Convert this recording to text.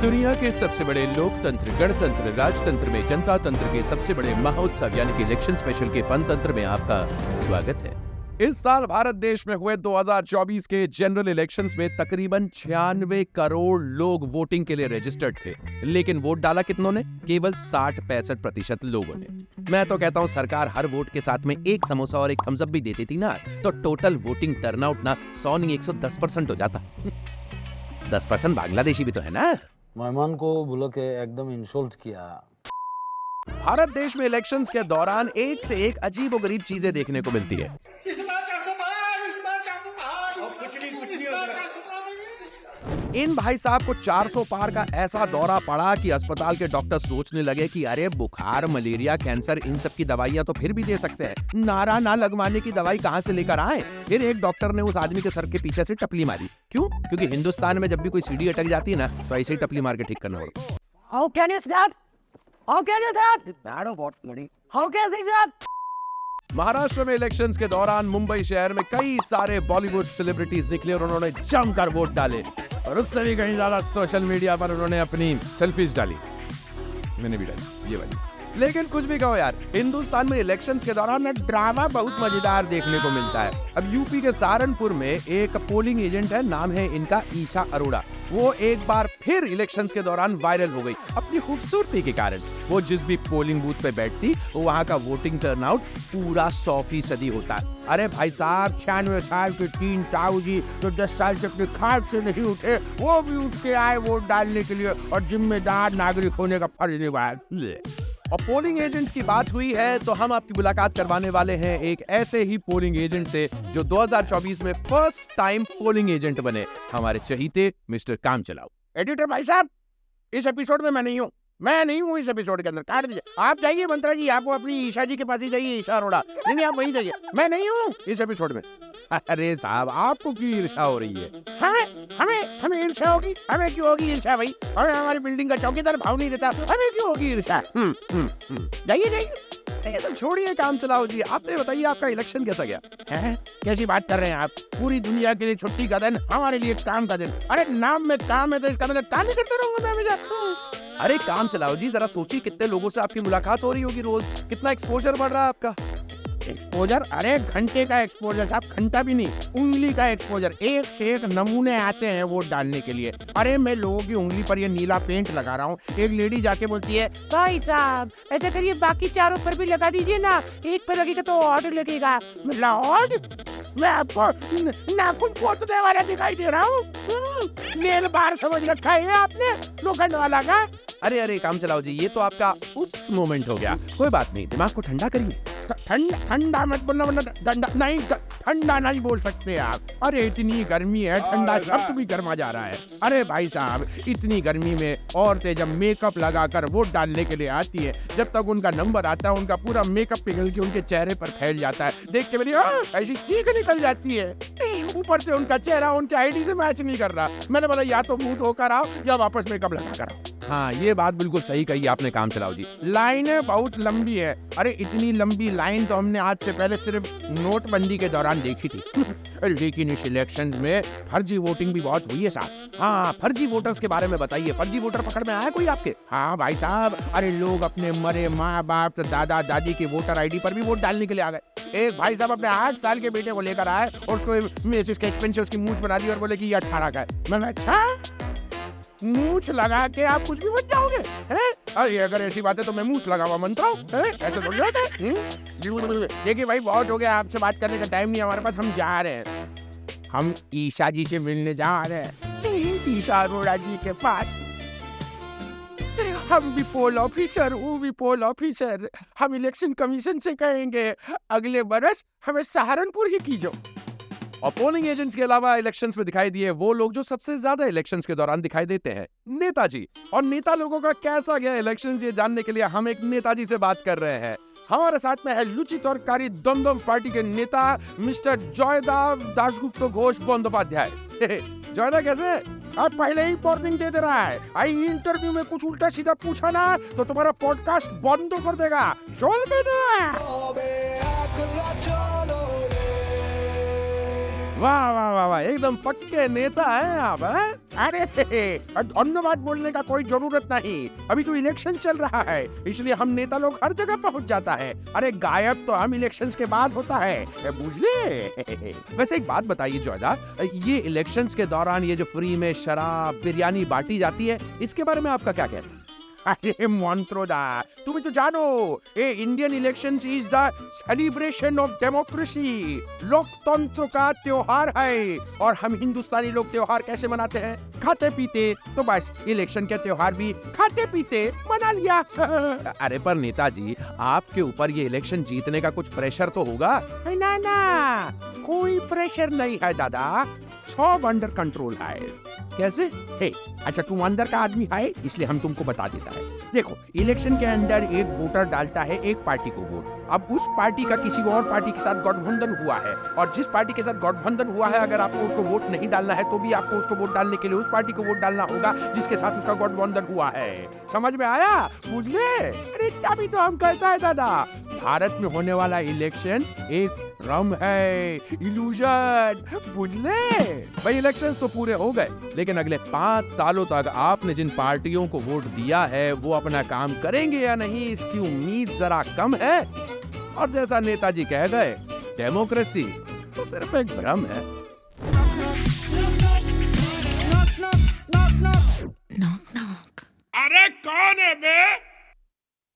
दुनिया के सबसे बड़े लोकतंत्र, गणतंत्र, राजतंत्र में जनता तंत्र के सबसे बड़े महोत्सव यानी कि इलेक्शन स्पेशल के पंतंत्र में आपका स्वागत है। इस साल भारत देश में हुए 2024 के जनरल इलेक्शंस में तकरीबन 96 करोड़ लोग वोटिंग के लिए रजिस्टर्ड थे, लेकिन वोट डाला कितनों ने? केवल 60-65% लोगों ने। मैं तो कहता हूं सरकार हर वोट के साथ में एक समोसा और एक थम्स अप भी देती थी ना, तो टोटल वोटिंग टर्नआउट ना 100 नहीं 110% हो जाता। 10% बांग्लादेशी भी तो है ना। मेहमान को बोला के एकदम इंसल्ट किया। भारत देश में इलेक्शंस के दौरान एक से एक अजीब और गरीब चीजें देखने को मिलती है। इन भाई साहब को 400 पार का ऐसा दौरा पड़ा कि अस्पताल के डॉक्टर सोचने लगे कि अरे बुखार, मलेरिया, कैंसर, इन सब की दवाइयां तो फिर भी दे सकते हैं, नारा ना लगवाने की दवाई कहां से लेकर आए। फिर एक डॉक्टर ने उस आदमी के सर के पीछे से टपली मारी। क्यों? क्योंकि हिंदुस्तान में जब भी कोई सीढ़ी अटक जाती है ना, तो ऐसे ही टपली मार के ठीक करना होगा। How can you stop? How can you stop? Bad of what, buddy? How can you stop? Maharashtra में इलेक्शंस के दौरान मुंबई शहर में कई सारे बॉलीवुड सेलिब्रिटीज निकले और उन्होंने जमकर वोट डाले, और उससे भी कहीं ज्यादा सोशल मीडिया पर उन्होंने अपनी सेल्फीज डाली। मैंने भी डाली ये वाली। लेकिन कुछ भी कहो यार, हिंदुस्तान में इलेक्शंस के दौरान ना ड्रामा बहुत मजेदार देखने को मिलता है। अब यूपी के सहारनपुर में एक पोलिंग एजेंट है, नाम है इनका ईशा अरोड़ा। वो एक बार फिर इलेक्शंस के दौरान वायरल हो गई अपनी खूबसूरती के कारण। वो जिस भी पोलिंग बूथ पे बैठती, वो वहाँ का वोटिंग टर्नआउट पूरा 100% होता है। अरे भाई साहब, 96 साल के 3 ताऊ जी जो 10 साल से अपने खाट से नहीं उठे, वो भी उठ के आए वोट डालने के लिए और जिम्मेदार नागरिक होने का फर्ज निभाया। और पोलिंग एजेंट्स की बात हुई है तो हम आपकी मुलाकात करवाने वाले हैं एक ऐसे ही पोलिंग एजेंट से जो 2024 में फर्स्ट टाइम पोलिंग एजेंट बने, हमारे चहीते मिस्टर कामचलाऊ। एडिटर भाई साहब, इस एपिसोड में मैं नहीं हूँ इस एपिसोड के अंदर, काट दीजिए। आप जाइए मंत्रा जी, आप अपनी ईशा जी के पास ही जाइए, ईशा अरोड़ा। नहीं आप वहीं जाइए, मैं नहीं हूँ इस एपिसोड में। अरे साहब, आपको क्यों ईर्ष्या हो रही है? हमें ईर्ष्या होगी? हमें क्यों होगी ईर्ष्या भाई? हमें हमारी बिल्डिंग का चौकीदार भाव नहीं देता, हमें क्यों होगी ईर्ष्या? जाइए। ये सब छोड़िए कामचलाऊ जी, आप ये बताइए आपका इलेक्शन कैसा गया? कैसी बात कर रहे हैं आप? पूरी दुनिया के लिए छुट्टी का दिन, हमारे लिए काम का दिन। अरे नाम में काम है तो इसका मतलब काम ही करते रहूंगा मैं हमेशा। अरे कामचलाऊ जी, जरा सोचिए कितने लोगों से आपकी मुलाकात हो रही होगी रोज, कितना एक्सपोजर बढ़ रहा है आपका। एक्सपोजर? अरे घंटे का एक्सपोजर साहब, घंटा भी नहीं, उंगली का एक्सपोजर। एक से एक नमूने आते हैं वोट डालने के लिए। अरे मैं लोगों की उंगली पर ये नीला पेंट लगा रहा हूँ, एक लेडी जाके बोलती है भाई साहब ऐसा करिए बाकी चारों पर भी लगा दीजिए ना, एक पर लगेगा तो ऑर्डर लगेगा। मैं आपको नाखून पोतने वाला दिखाई दे रहा हूँ? नेल बार समझ रखा है आपने लोखंड वाला का? अरे कामचलाऊ जी, ये तो आपका उस मोमेंट हो गया, कोई बात नहीं, दिमाग को ठंडा करिए। ठंडा मत बोलना, वरना नहीं, ठंडा नहीं बोल सकते आप। अरे इतनी गर्मी है, ठंडा शब्द भी गर्मा जा रहा है। अरे भाई साहब, इतनी गर्मी में औरतें जब मेकअप लगाकर वोट डालने के लिए आती है, जब तक उनका नंबर आता है उनका पूरा मेकअप पिघल के उनके चेहरे पर फैल जाता है। देख के मेरी ऐसी चीख निकल जाती है। ऊपर से उनका चेहरा उनके आईडी से मैच नहीं कर रहा। मैंने बोला या तो मुंह धोकर आओ या वापस मेकअप लगा कर आओ। हाँ, ये बात बिल्कुल सही कही आपने कामचलाऊ जी, लाइनें बहुत लंबी है। अरे इतनी लंबी लाइन तो हमने आज से पहले सिर्फ नोटबंदी के दौरान देखी थी। लेकिन इस इलेक्शन में फर्जी वोटिंग भी बहुत हुई है साहब। हाँ, फर्जी वोटर्स के बारे में बताइए, फर्जी वोटर पकड़ में आया कोई आपके? हाँ भाई साहब, अरे लोग अपने मरे माँ बाप, दादा दादी के वोटर आईडी पर भी वोट डालने के लिए आ गए। एक भाई साहब अपने 8 साल के बेटे को लेकर आए और उसको एक्सपेंस से उसकी मूंछ बना दी और बोले कि ये 18 का है। मैंने अच्छा, मूछ लगा के आप कुछ भी बच जाओगे? अरे अगर ऐसी बात है तो मैं मूछ लगा हुआ मंत्रा हूँ, ऐसे थोड़ी होता है। देखिए भाई, बहुत हो गया, आपसे बात करने का टाइम नहीं हमारे पास, हम जा रहे हैं। हम ईशा जी से मिलने जा रहे हैं, ईशा अरोड़ा जी के पास। हम भी पोल ऑफिसर, वो भी पोल ऑफिसर। हम इलेक्शन कमीशन से कहेंगे अगले बरस हमें सहारनपुर ही कीजो। और पोलिंग एजेंट्स के अलावा इलेक्शंस में दिखाई दिए वो लोग जो सबसे ज्यादा इलेक्शंस के दौरान दिखाई देते हैं, नेताजी। और नेता लोगों का कैसा गया इलेक्शंस, ये जानने के लिए हम एक नेताजी से बात कर रहे हैं। हमारे साथ में है लुचित और कारी दमदम पार्टी के नेता मिस्टर जयदेव दासगुप्त घोष बंदोपाध्याय। जयदेव कैसे? आप पहले ही वार्निंग दे रहा है, आई इंटरव्यू में कुछ उल्टा सीधा पूछा ना तो तुम्हारा पॉडकास्ट बंद कर देगा। चल वाह वाह वाह वाह, एकदम पक्के नेता हैं आप, हैं? अरे धन्यवाद बोलने का कोई जरूरत नहीं, अभी तो इलेक्शन चल रहा है, इसलिए हम नेता लोग हर जगह पहुंच जाता है। अरे गायब तो हम इलेक्शंस के बाद होता है, बुझले? वैसे एक बात बताइए जोधा, ये इलेक्शंस के दौरान ये जो फ्री में शराब बिरयानी बांटी जाती है, इसके बारे में आपका क्या कहना है? अरे मंत्रोदा, तुम्हें तो जानो, ये Indian elections is the celebration of democracy, लोकतंत्र का त्योहार है। और हम हिंदुस्तानी लोग त्योहार कैसे मनाते हैं? खाते पीते। तो बस इलेक्शन के त्योहार भी खाते पीते मना लिया। अरे पर नेताजी, आपके ऊपर ये इलेक्शन जीतने का कुछ प्रेशर तो होगा? ना ना, कोई प्रेशर नहीं है दादा, सब अंडर कंट्रोल है। कैसे? हे, अच्छा तुम अंदर का आदमी है, इसलिए हम तुमको बता देता है। देखो, इलेक्शन के अंदर एक वोटर डालता है एक पार्टी को वोट। अब उस पार्टी का किसी और पार्टी के साथ गठबंधन हुआ है, और जिस पार्टी के साथ गठबंधन हुआ है, अगर आपको उसको वोट नहीं डालना है तो भी आपको उसको वोट डालने के लिए उस पार्टी को वोट डालना होगा जिसके साथ उसका गठबंधन हुआ है। समझ में आया? बुझले? अरे तभी तो हम कहता है दादा, भारत में होने वाला इलेक्शन एक भ्रम है, इल्यूजन। बुझले? भाई इलेक्शंस तो पूरे हो गए, लेकिन अगले 5 सालों तक आपने जिन पार्टियों को वोट दिया है वो अपना काम करेंगे या नहीं, इसकी उम्मीद जरा कम है। और जैसा नेताजी कह गए, डेमोक्रेसी तो सिर्फ एक भ्रम है। अरे कौन है बे?